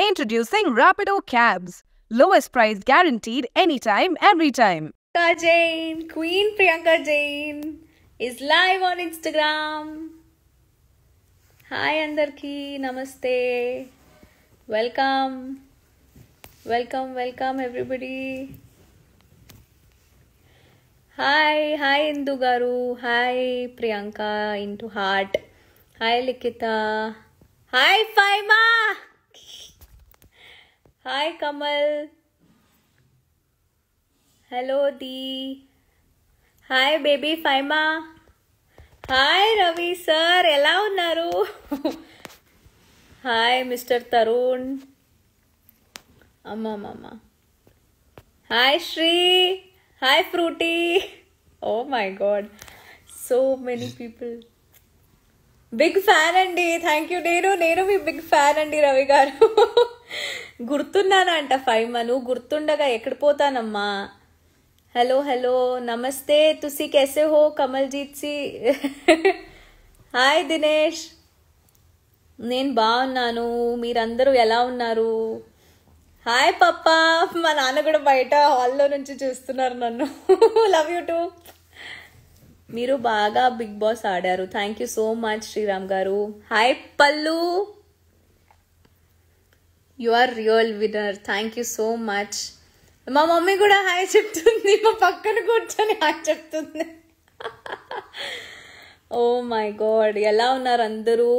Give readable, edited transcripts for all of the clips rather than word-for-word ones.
Introducing Rapido Cabs. Lowest price guaranteed anytime, every time. Priyanka Jain, Queen Priyanka Jain is live on Instagram. Hi Andarki, Namaste. Welcome. Welcome everybody. Hi Indu Garu. Hi Priyanka into heart. Hi Likita. Hi Faima. Hi Kamal. Hello Dee. Hi baby Faima. Hi Ravi sir. ఎలా ఉన్నారు? Hi Mr. Tarun. అమ్మా. Hi Shri. Hi Fruity. Oh my god. So many people. Big fan అండి. Thank you. నేను మీ big fan అండి రవి గారు. గుర్తున్నానా అంట ఫైమా. నువ్వు గుర్తుండగా ఎక్కడ పోతానమ్మా. హలో నమస్తే. తుసి कैसे हो కమల్జీత్ సి. హాయ్ దినేష్. నేను బాగున్నాను. మీరందరూ ఎలా ఉన్నారు? Hi papa. మా నాన్న కూడా బయట హాల్లో నుంచి చూస్తున్నారు నన్ను. Love you too. మీరు బాగా బిగ్ బాస్ ఆడారు. Thank you so much Sriram garu. Hi Pallu. You are real winner. Thank you so much. మా మమ్మీ కూడా హాయ్ చెప్తుంది. మా పక్కన కూర్చొని హాయ్ చెప్తుంది. Oh my god. ఎలా ఉన్నారు అందరూ?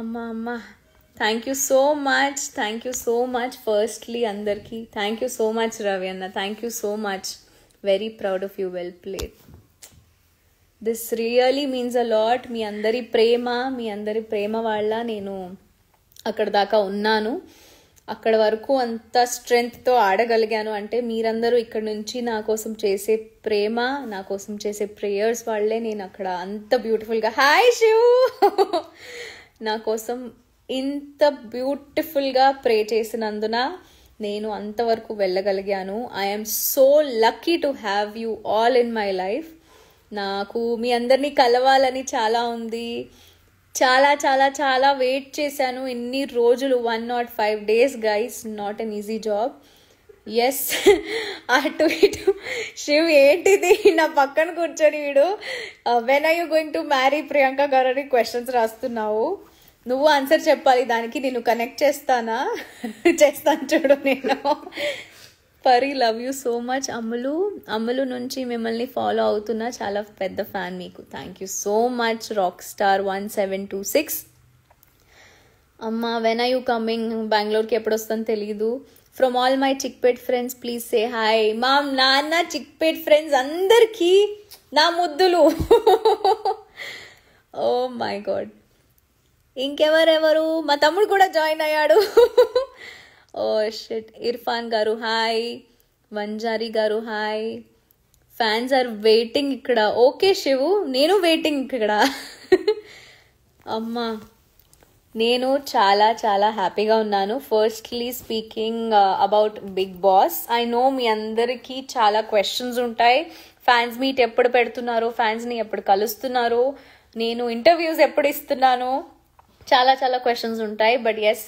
అమ్మా. Thank you so much firstly అందరికీ. Thank you so much Ravi అన్న. Thank you so much. Very proud of you. Well played. This really means a lot. మీ అందరి ప్రేమ వల్ల నేను అక్కడ దాకా ఉన్నాను. అక్కడ వరకు అంత స్ట్రెంగ్త్తో ఆడగలిగాను అంటే మీరందరూ ఇక్కడ నుంచి నా కోసం చేసే ప్రేమ, నా కోసం చేసే ప్రేయర్స్ వాళ్ళే నేను అక్కడ అంత బ్యూటిఫుల్గా. హాయ్ శివ్. నా కోసం ఇంత బ్యూటిఫుల్గా ప్రే చేసినందున నేను అంతవరకు వెళ్ళగలిగాను. I'm so lucky to have you all in my life. నాకు మీ అందరినీ కలవాలని చాలా ఉంది. చాలా వెయిట్ చేశాను ఇన్ని రోజులు. 105 days guys. Not an easy job. Yes. అటు ఇటు శివ్ ఏంటిది నా పక్కన కూర్చొని వీడు when are you going to marry Priyanka garu అని క్వశ్చన్స్ రాస్తున్నావు. నువ్వు ఆన్సర్ చెప్పాలి దానికి. నేను కనెక్ట్ చేస్తాను చూడు. నేను పరి లవ్ యూ సో మచ్. అమ్ములు నుంచి మిమ్మల్ని ఫాలో అవుతున్నా. చాలా పెద్ద ఫ్యాన్ మీకు. Thank you so much. Rock star 1726. అమ్మ వెన్ ఆర్ యూ కమింగ్? బెంగళూరుకి ఎప్పుడు వస్తాను తెలీదు. From all my Chickpet friends please say hi. మా నాన్న చిక్పేట్ ఫ్రెండ్స్ అందరికీ నా ముద్దులు. Oh my god. ఇంకెవరెవరు? మా తమ్ముడు కూడా జాయిన్ అయ్యాడు. Oh shit. ఇర్ఫాన్ గారు hi. Vanjari garu hi. Fans are waiting ఇక్కడ. ఓకే శివు, నేను వెయిటింగ్ ఇక్కడ. అమ్మా నేను చాలా హ్యాపీగా ఉన్నాను. Firstly speaking about Bigg Boss. I know మీ అందరికీ చాలా క్వశ్చన్స్ ఉంటాయి. ఫ్యాన్స్ మీట్ ఎప్పుడు పెడుతున్నారు, ఫ్యాన్స్ని ఎప్పుడు కలుస్తున్నారు, నేను ఇంటర్వ్యూస్ ఎప్పుడు ఇస్తున్నాను, చాలా క్వశ్చన్స్ ఉంటాయి. బట్ ఎస్,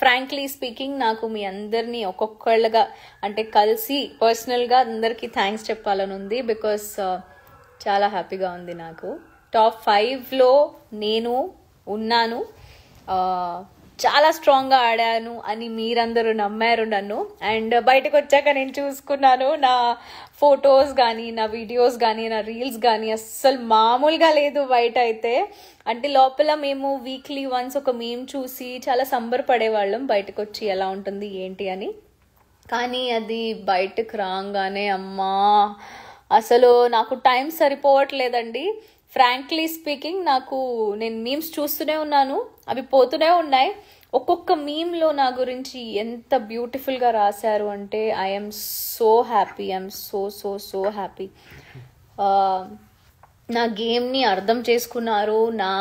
ఫ్రాంక్లీ స్పీకింగ్ నాకు మీ అందరినీ ఒక్కొక్కళ్ళగా అంటే కలిసి పర్సనల్గా అందరికీ థ్యాంక్స్ చెప్పాలని ఉంది. బికాస్ చాలా హ్యాపీగా ఉంది నాకు. టాప్ 5లో నేను ఉన్నాను. చాలా స్ట్రాంగ్గా ఆడాను అని మీరందరూ నమ్మారు నన్ను. అండ్ బయటకు వచ్చాక నేను చూసుకున్నాను నా ఫొటోస్ కానీ, నా వీడియోస్ కానీ, నా రీల్స్ కానీ అస్సలు మామూలుగా లేదు బయట అయితే. అంటే లోపల మేము వీక్లీ వన్స్ ఒక మేము చూసి చాలా సంబరపడేవాళ్ళం బయటకు వచ్చి ఎలా ఉంటుంది ఏంటి అని. కానీ అది బయటకు రాగానే అమ్మా అసలు నాకు టైం సరిపోవట్లేదండి. ఫ్రాంక్లీ స్పీకింగ్ నేను మీమ్స్ చూస్తూనే ఉన్నాను, అవి పోతూనే ఉన్నాయి. ఒక్కొక్క మీమ్లో నా గురించి ఎంత బ్యూటిఫుల్గా రాశారు అంటే I'm so happy. I'm so happy. నా గేమ్ని అర్థం చేసుకున్నారు. నా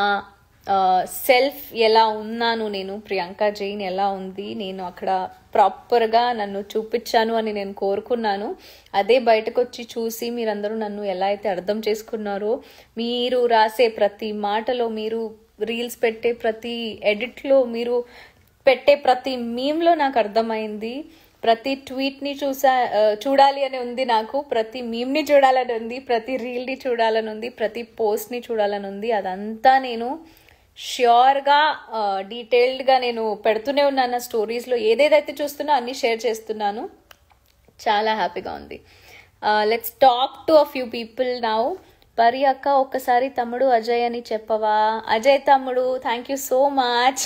సెల్ఫ్ ఎలా ఉన్నాను నేను, ప్రియాంక జైన్ ఎలా ఉంది, నేను అక్కడ ప్రాపర్గా నన్ను చూపించాను అని నేను కోరుకున్నాను. అదే బయటకు వచ్చి చూసి మీరందరూ నన్ను ఎలా అయితే అర్థం చేసుకున్నారో, మీరు రాసే ప్రతి మాటలో, మీరు రీల్స్ పెట్టే ప్రతి ఎడిట్లో మీరు పెట్టే ప్రతి మీమ్లో నాకు అర్థమైంది, ప్రతి ట్వీట్ని చూడాలి అని ఉంది, నాకు ప్రతి మీమ్ని చూడాలని ఉంది, ప్రతి రీల్ని చూడాలని ఉంది, ప్రతి పోస్ట్ని చూడాలని ఉంది. అదంతా నేను ష్యూర్గా డీటెయిల్డ్గా నేను పెడుతూనే ఉన్నాను నా స్టోరీస్లో. ఏదేదైతే చూస్తున్నా అన్నీ షేర్ చేస్తున్నాను. చాలా హ్యాపీగా ఉంది. Let's talk to a few people now. Pari అక్క, ఒక్కసారి తమ్ముడు అజయ్ అని చెప్పవా? అజయ్ తమ్ముడు, thank you so much.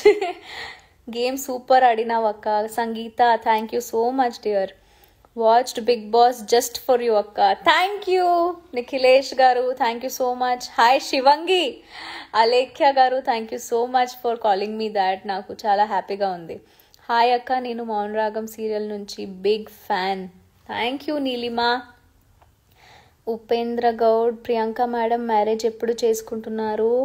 Game super ఆడినావు అక్క. Sangeetha, thank you so much dear. Watched Bigg Boss just for you అక్క. Thank you. Nikhilesh garu, thank you so much. Hi Shivangi. Alekhya garu, thank you so much for calling me that. నాకు చాలా హ్యాపీగా ఉంది. Hi అక్క, నేను మౌన రాగం సీరియల్ నుంచి big fan. Thank you Neelima. Upendra Goud, Priyanka madam marriage ఎప్పుడు చేసుకుంటున్నారు?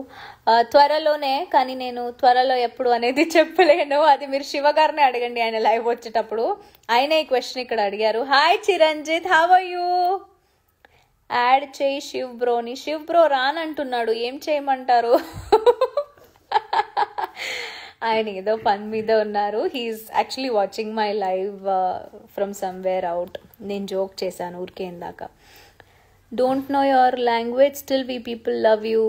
త్వరలోనే, కానీ నేను త్వరలో ఎప్పుడు అనేది చెప్పలేను. అది మీరు శివ గారిని అడగండి, ఆయన లైవ్ వచ్చేటప్పుడు. ఆయన ఈ క్వశ్చన్ ఇక్కడ అడిగారు. Hi Chiranjit, how are you? Add చేయి శివ్ బ్రోని. శివ్ బ్రో రానంటున్నాడు, ఏం చేయమంటారు? ఆయన ఏదో పని మీద ఉన్నారు. He's actually watching my live from somewhere out. నేను జోక్ చేశాను ఊరికే ఇందాక. Don't know your language, still we people love you.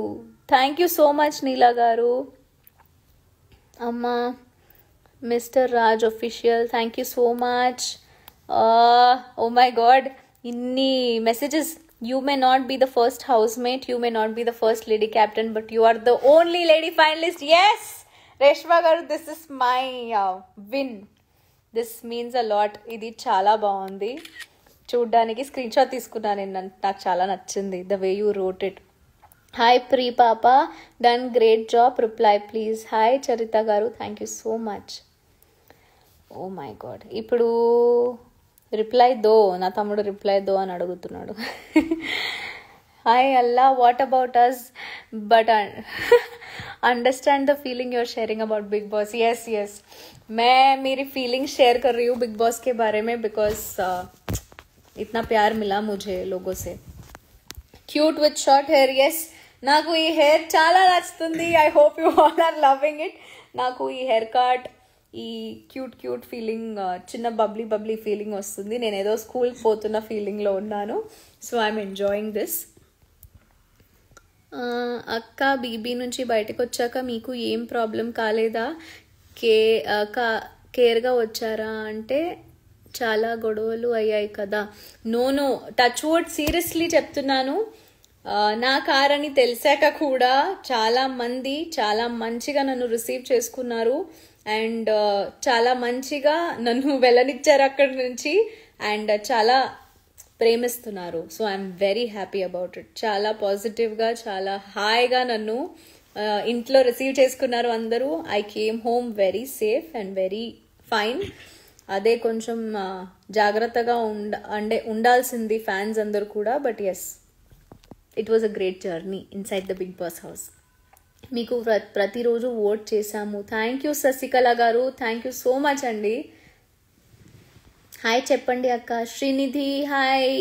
Thank you so much Neela garu. అమ్మా mister Raj official, thank you so much. Oh my god, ఇన్ని messages. You may not be the first housemate, you may not be the first lady captain, but you are the only lady finalist. Yes, Reshma garu, this is my win. This means a lot. ఇది చాలా బాగుంది చూడ్డానికి. Screen shot తీసుకున్నాను నేను, నాకు చాలా నచ్చింది the way you wrote it. Hi ప్రీ పాప, done great job, reply please. Hi Charitha garu, thank you so much. Oh my god, ఇప్పుడు రిప్లై దో, నా తమ్ముడు రిప్లై దో అని అడుగుతున్నాడు. Hi Alla, what about us, but understand the feeling you are sharing about Bigg Boss. Yes yes, मैं मेरी feeling share कर रही हूँ बिग बॉस के बारे में, बिकॉज इतना प्यार मिला मुझे लोगों से. Cute with short hair, yes, నాకు ఈ హెయిర్ చాలా నచ్చుతుంది. I hope you all are loving it. నాకు ఈ హెయిర్ కట్, ఈ క్యూట్ ఫీలింగ్, చిన్న బబ్లీ ఫీలింగ్ వస్తుంది. నేను ఏదో స్కూల్కి పోతున్న ఫీలింగ్లో ఉన్నాను. So I'm enjoying this. అక్క, బీబీ నుంచి బయటకు వచ్చాక మీకు ఏం ప్రాబ్లం కాలేదా? కేర్గా వచ్చారా అంటే చాలా గొడవలు అయ్యాయి కదా. నో, టచ్ వుడ్, సీరియస్లీ చెప్తున్నాను. నా కారని తెలిసాక కూడా చాలా మంది చాలా మంచిగా నన్ను రిసీవ్ చేసుకున్నారు అండ్ చాలా మంచిగా నన్ను వెళ్ళనిచ్చారు అక్కడి నుంచి అండ్ చాలా ప్రేమిస్తున్నారు. So I'm very happy about it. చాలా పాజిటివ్గా, చాలా హాయిగా నన్ను ఇంట్లో రిసీవ్ చేసుకున్నారు అందరూ. I came home very safe and very fine. అదే కొంచెం జాగ్రత్తగా ఉండాల్సింది ఫ్యాన్స్ అందరూ కూడా. But yes, it was a great journey inside the Bigg Boss house. మీకు ప్రతిరోజు ఓట్ చేశాము. Thank you Sasikala garu, thank you so much అండి. హాయ్ చెప్పండి అక్క. Srinidhi hi.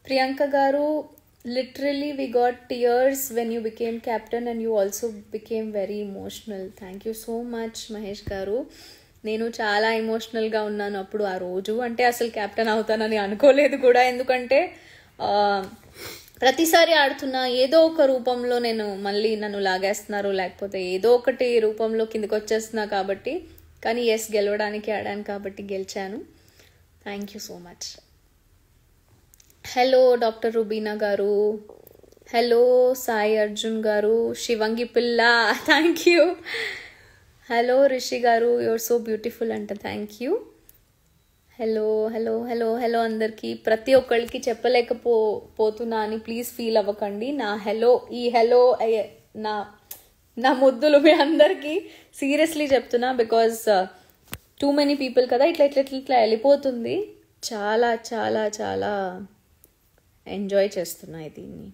Priyanka garu, literally we got tears when you became captain and you also became very emotional. Thank you so much Mahesh గారు. నేను చాలా ఎమోషనల్గా ఉన్నాను అప్పుడు ఆ రోజు. అంటే అసలు క్యాప్టెన్ అవుతానని అనుకోలేదు కూడా, ఎందుకంటే ప్రతిసారి ఆడుతున్నా ఏదో ఒక రూపంలో నేను మళ్ళీ నన్ను లాగేస్తున్నారు, లేకపోతే ఏదో ఒకటి రూపంలో కిందకి వచ్చేస్తున్నా కాబట్టి. కానీ ఎస్, గెలవడానికి ఆడాను కాబట్టి గెలిచాను. Thank you so much. Hello doctor Rubina గారు. హలో సాయి అర్జున్ గారు. శివంగి పిల్ల, థ్యాంక్ యూ. హలో రిషి గారు, యువర్ సో బ్యూటిఫుల్ అంట. Thank you. Hello hello hello hello అందరికీ. ప్రతి ఒక్కరికి చెప్పలేకపోతున్నా అని ప్లీజ్ ఫీల్ అవ్వకండి. నా హలో నా ముద్దులు మీ అందరికీ సీరియస్లీ చెప్తున్నా. బికాజ్ టూ మెనీ పీపుల్ కదా, ఇట్లా వెళ్ళిపోతుంది. చాలా చాలా చాలా ఎంజాయ్ చేస్తున్నాయి దీన్ని.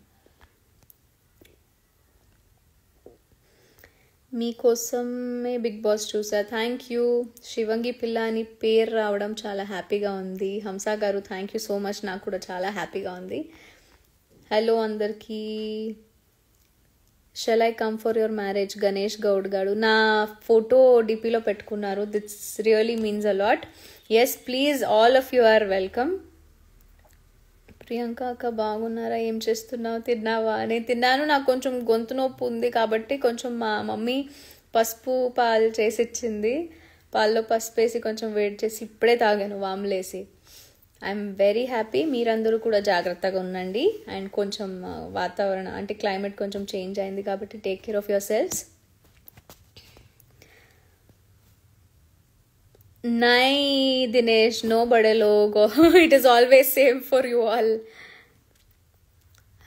మీకోసమే బిగ్ బాస్ చూసా. Thank you. శివంగి పిల్ల అని పేరు రావడం చాలా హ్యాపీగా ఉంది. హంసా గారు, థ్యాంక్ యూ సో మచ్. నాకు కూడా చాలా హ్యాపీగా ఉంది. హలో అందరికీ. Shall I come for your marriage Ganesh Goud garu నా ఫోటో డిపిలో పెట్టుకున్నారు. That's really means a lot. Yes please all of you are welcome. Priyanka అక్క బాగున్నారా, ఏం చేస్తున్నావు, తిన్నావా? నేను తిన్నాను. నాకు కొంచెం గొంతు నొప్పి ఉంది కాబట్టి కొంచెం మా మమ్మీ పసుపు పాలు చేసి ఇచ్చింది. పాల్లో పసుపు వేసి కొంచెం వేడి చేసి ఇప్పుడే తాగాను వాములేసి. I'm very happy. మీరందరూ కూడా జాగ్రత్తగా ఉండండి. అండ్ కొంచెం వాతావరణం అంటే క్లైమేట్ కొంచెం చేంజ్ అయింది కాబట్టి take care of your selfs. నై దినేష్, నో బడే లోగో, it is always same for you all.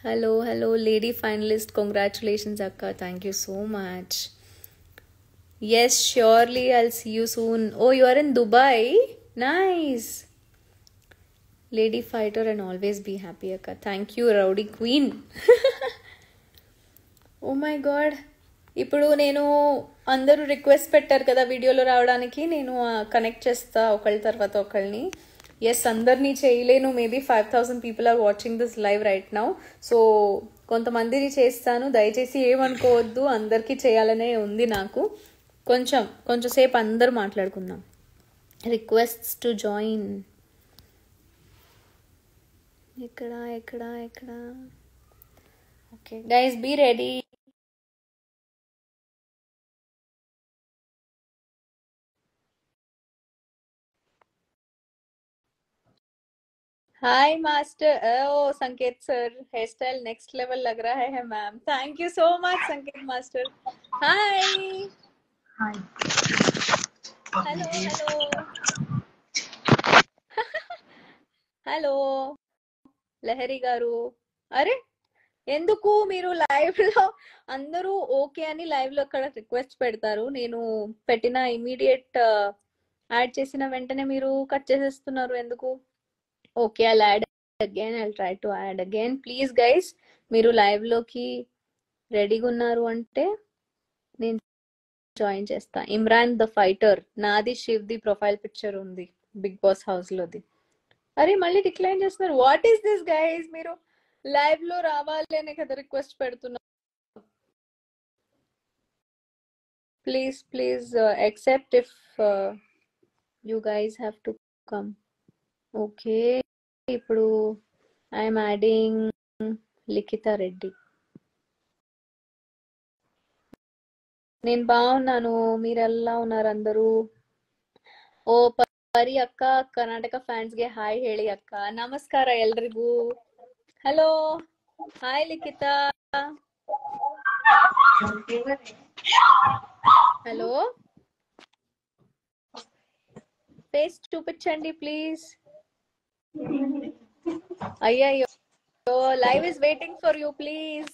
Hello hello lady finalist, congratulations అక్క, thank you so much. Yes, surely I'll see you soon. Oh, you are in Dubai? Nice. Lady fighter and always be happy, Akka. Thank you, Rowdy Queen. Oh my God. ఇప్పుడు నేను అందరూ request పెట్టారు కదా వీడియోలో రావడానికి, నేను connect చేస్తా ఒకళ్ళ తర్వాత ఒకళ్ళని. ఎస్, అందరినీ చేయలేను. Maybe 5,000 people are watching this live right now. So కొంతమందిని చేస్తాను, దయచేసి ఏమనుకోవద్దు. అందరికీ చేయాలనే ఉంది నాకు. కొంచెం సేపు అందరూ మాట్లాడుకుందాం. Requests to join. ఎక్కడ okay guys, be ready. Hi master, oh Sanket sir, hair style next level लग रहा है ma'am. Thank you so much Sanket master. Hi Hi. Hello hello hello Lahari garu. అరే ఎందుకు మీరు లైవ్ లో అందరూ ఓకే అని లైవ్ లో అక్కడ రిక్వెస్ట్ పెడతారు, నేను పెట్టిన ఇమీడియట్ యాడ్ చేసిన వెంటనే మీరు కట్ చేసేస్తున్నారు ఎందుకు? Okay, I'll add again, I'll try to add again. Please guys, మీరు లైవ్ లోకి రెడీగా ఉన్నారు అంటే నేను జాయిన్ చేస్తా. ఇమ్రాన్ ద ఫైటర్, నాది శివ్ది ప్రొఫైల్ పిక్చర్ ఉంది బిగ్ బాస్ హౌస్ లోది. అరే మళ్ళీ డిక్లైన్ చేస్తున్నారు. What is this guys? మీరు లైవ్ లో రావాలి అనే కదా రిక్వెస్ట్ పెడుతున్నారు. Please please accept if you guys have to come. Okay, ఇప్పుడు ఐఎమ్ యాడింగ్ లిఖిత రెడ్డి. నేను బాగున్నాను, మీరు ఎలా ఉన్నారు అందరూ? ಓ ಪರಿ ಅಕ್ಕ, ಕರ್ನಾಟಕ ಫ್ಯಾನ್ಸ್ಗೆ ಹಾಯ್ ಹೇಳಿ ಅಕ್ಕ. ನಮಸ್ಕಾರ ಎಲ್ರಿಗೂ. Hello, hi Likhitha. Hello, face చూపించండి ప్లీజ్. అయ్యయ్యో, live is waiting for you please.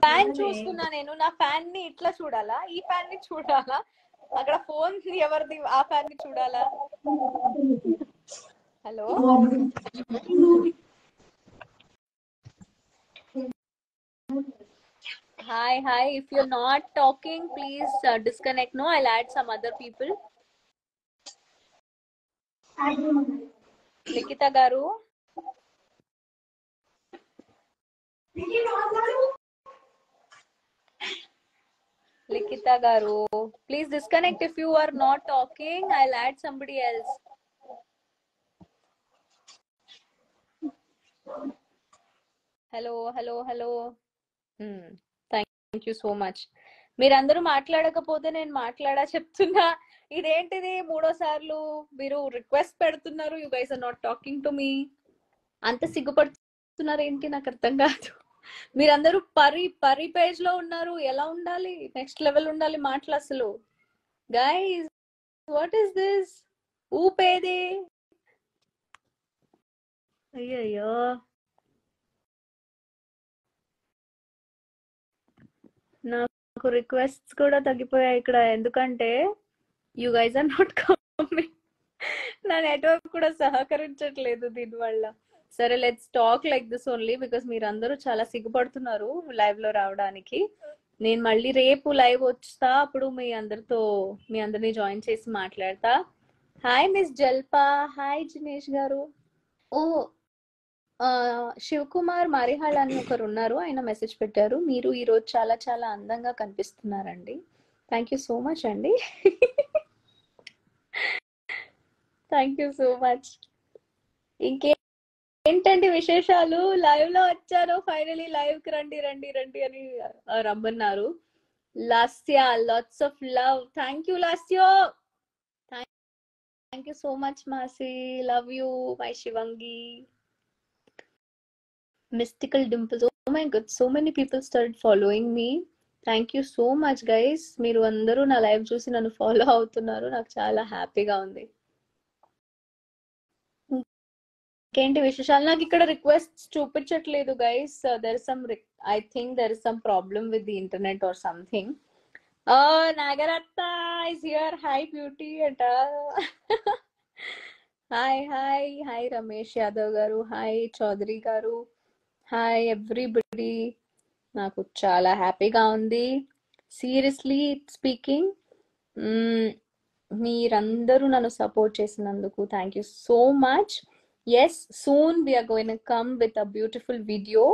Fan చూస్తున్నా నేను. నా ఫ్యాన్ ని ఇట్లా చూడాలా, ఈ ఫ్యాన్ ని చూడాలా, అక్కడ ఫోన్ ఎవరిది ఆ ఫ్యాన్ ని చూడాలా? Hello, hi hi. If you're not talking please disconnect. No, I'll add some other people. లిఖిత గారు, లిఖిత గారు, please disconnect if you are not talking. I'll add somebody else. Hello hello hello. Thank you so much. మీరందరూ మాట్లాడకపోతే నేను మాట్లాడా చెప్తున్నా. ఇదేంటిది మూడోసార్లు మీరు request పెడుతున్నారు, you guys are not talking to me. అంత సిగ్గుపడుతున్నారు ఏంటి నాకు అర్థం కాదు. మీరందరూ పరి పేజ్ లో ఉన్నారు. ఎలా ఉండాలి? నెక్స్ట్ లెవెల్ ఉండాలి మాటలు అసలు. Guys, what is this? ఊపేది. అయ్యయ్యో, నాకు రిక్వెస్ట్స్ కూడా తగ్గిపోయాయి ఇక్కడ. ఎందుకంటే you guys are not coming. నా నెట్వర్క్ కూడా సహకరించట్లేదు దీనివల్ల. సరే, let's talk like this only because మీరందరూ చాలా సిగ్గుపడుతున్నారు లైవ్ లో రావడానికి. నేను మళ్ళీ రేపు లైవ్ వచ్చా, అప్పుడు మీ అందరినీ జాయిన్ చేసి మాట్లాడతా. Hi miss Jalpa. Hi Jinesh garu. Oh Shivakumar మారిహాల్ అని ఒకరు ఉన్నారు, ఆయన మెసేజ్ పెట్టారు, మీరు ఈరోజు చాలా చాలా అందంగా కనిపిస్తున్నారండి. థ్యాంక్ యూ సో మచ్ అండి. Thank you so much. ఇంకేంటండి విశేషాలు? లైవ్ లో వచ్చారు, ఫైనలీ లైవ్ కి రండి రండి రండి అని రమ్మన్నారు. Lasya, lots of love. Thank you లాస్యో. థ్యాంక్ యూ సో మచ్ మాసి. Love you my Shivangi. Mystical dimples. Oh my god, so many people started following me. Thank you so much guys. మీరు అందరూ నా లైవ్ చూసి నన్ను ఫాలో అవుతున్నారు, నాకు చాలా హ్యాపీగా ఉంది. ఇంకేంటి విశేషాలు? నాకు ఇక్కడ రిక్వెస్ట్ చూపించట్లేదు guys. There is some, I think there is some problem with the internet or something. Nagaratna is here. Hi beauty అంట. Hi hi hi Ramesh Yadav garu, hi Chowdary గారు, హాయ్ ఎవ్రీబడి. నాకు చాలా హ్యాపీగా ఉంది, సీరియస్లీ స్పీకింగ్. మీరందరూ నన్ను సపోర్ట్ చేసినందుకు thank you so much. Yes, soon we're going to come with a beautiful video.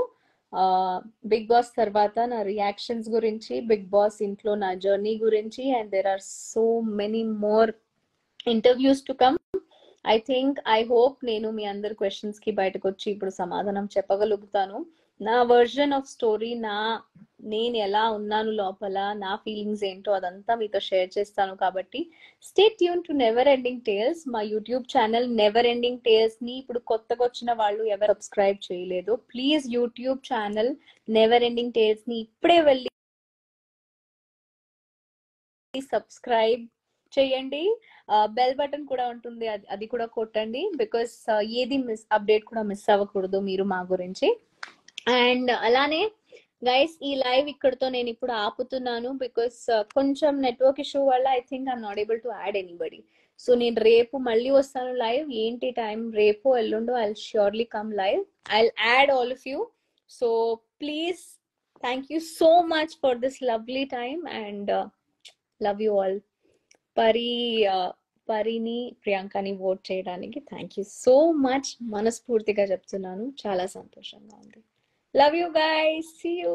Bigg Boss తర్వాత నా రియాక్షన్స్ గురించి, బిగ్ బాస్ ఇంట్లో నా జర్నీ గురించి, and there are so many more interviews to come. I hope నేను మీ అందరి questions కి బయటకు వచ్చి ఇప్పుడు సమాధానం చెప్పగలుగుతాను. నా వర్జన్ ఆఫ్ స్టోరీ, నేను ఎలా ఉన్నాను లోపల, నా ఫీలింగ్స్ ఏంటో అదంతా మీతో షేర్ చేస్తాను. కాబట్టి stay tune to never ending tales. మా YouTube channel never ending tales ని ఇప్పుడు కొత్తగా వచ్చిన వాళ్ళు ఎవరు సబ్స్క్రైబ్ చేయలేదు, please YouTube channel never ending tales ని ఇప్పుడే వెళ్ళి సబ్స్క్రైబ్ చేయండి. బెల్ బటన్ కూడా ఉంటుంది, అది కూడా కొట్టండి, బికాస్ ఏది అప్డేట్ కూడా మిస్ అవ్వకూడదు మీరు మా గురించి. అండ్ అలానే గైస్, ఈ లైవ్ ఇక్కడతో నేను ఇప్పుడు ఆపుతున్నాను, బికాస్ కొంచెం నెట్వర్క్ ఇష్యూ వల్ల I think I'm not able to add anybody. So నేను రేపు మళ్ళీ వస్తాను లైవ్. ఏంటి టైం? రేపు ఎల్లుండో I surely come live. I add all of you. So please, thank you so much for this lovely time and love you all. పరిని ప్రియాంకని vote చేయడానికి థ్యాంక్ యూ సో మచ్. మనస్ఫూర్తిగా చెప్తున్నాను, చాలా సంతోషంగా ఉంది. Love you guys, see you.